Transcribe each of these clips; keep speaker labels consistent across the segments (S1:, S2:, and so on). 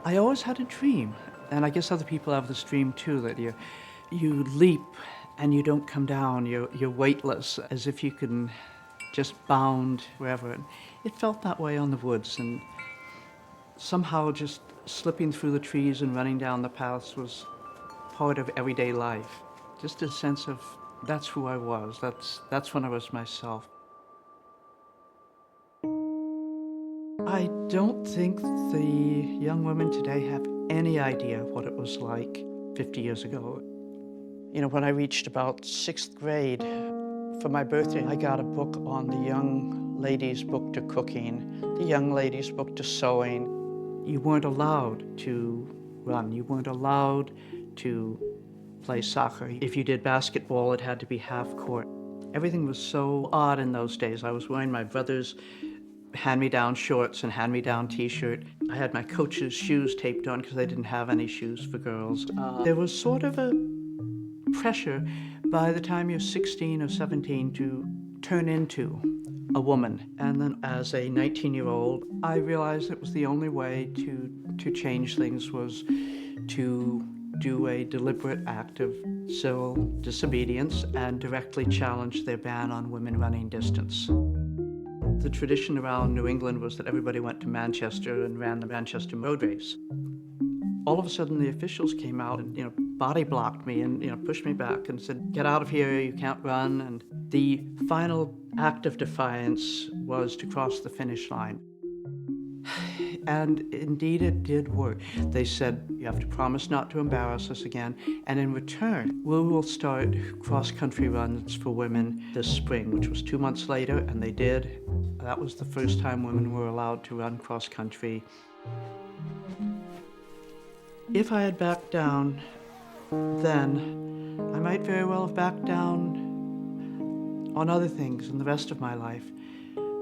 S1: I always had a dream, and I guess other people have this dream too, that you leap and you don't come down, you're weightless, as if you can just bound wherever. And it felt that way on the woods, and somehow just slipping through the trees and running down the paths was part of everyday life. Just a sense of that's who I was, that's when I was myself. I don't think the young women today have any idea what it was like 50 years ago. You know, when I reached about 6th grade, for my birthday, I got a book on the young lady's book to cooking, the young lady's book to sewing. You weren't allowed to run. You weren't allowed to play soccer. If you did basketball, it had to be half court. Everything was so odd in those days. I was wearing my brother's hand-me-down shorts and hand-me-down t-shirt. I had my coach's shoes taped on because they didn't have any shoes for girls. There was sort of a pressure by the time you're 16 or 17 to turn into a woman. And then as a 19-year-old, I realized it was the only way to change things was to do a deliberate act of civil disobedience and directly challenge their ban on women running distance. The tradition around New England was that everybody went to Manchester and ran the Manchester road race. All of a sudden, the officials came out and, body blocked me and, pushed me back and said, "Get out of here, you can't run." And the final act of defiance was to cross the finish line. And indeed, it did work. They said, "You have to promise not to embarrass us again, and in return, we will start cross-country runs for women this spring," which was 2 months later, and they did. That was the first time women were allowed to run cross-country. If I had backed down then, I might very well have backed down on other things in the rest of my life.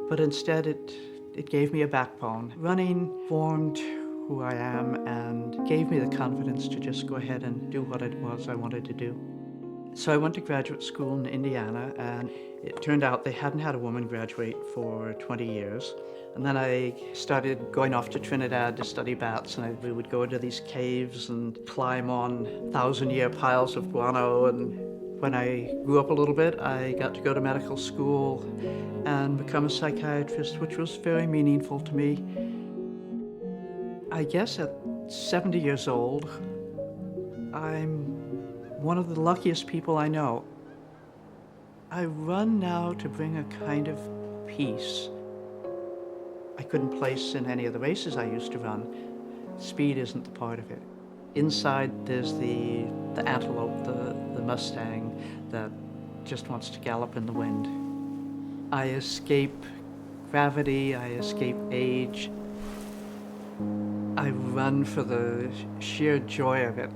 S1: But instead, it gave me a backbone. Running formed who I am and gave me the confidence to just go ahead and do what it was I wanted to do. So I went to graduate school in Indiana, and it turned out they hadn't had a woman graduate for 20 years. And then I started going off to Trinidad to study bats, and we would go into these caves and climb on 1,000-year piles of guano. And when I grew up a little bit, I got to go to medical school and become a psychiatrist, which was very meaningful to me. I guess at 70 years old, I'm one of the luckiest people I know. I run now to bring a kind of peace I couldn't place in any of the races I used to run. Speed isn't the part of it. Inside there's the antelope, the Mustang that just wants to gallop in the wind. I escape gravity, I escape age. I run for the sheer joy of it.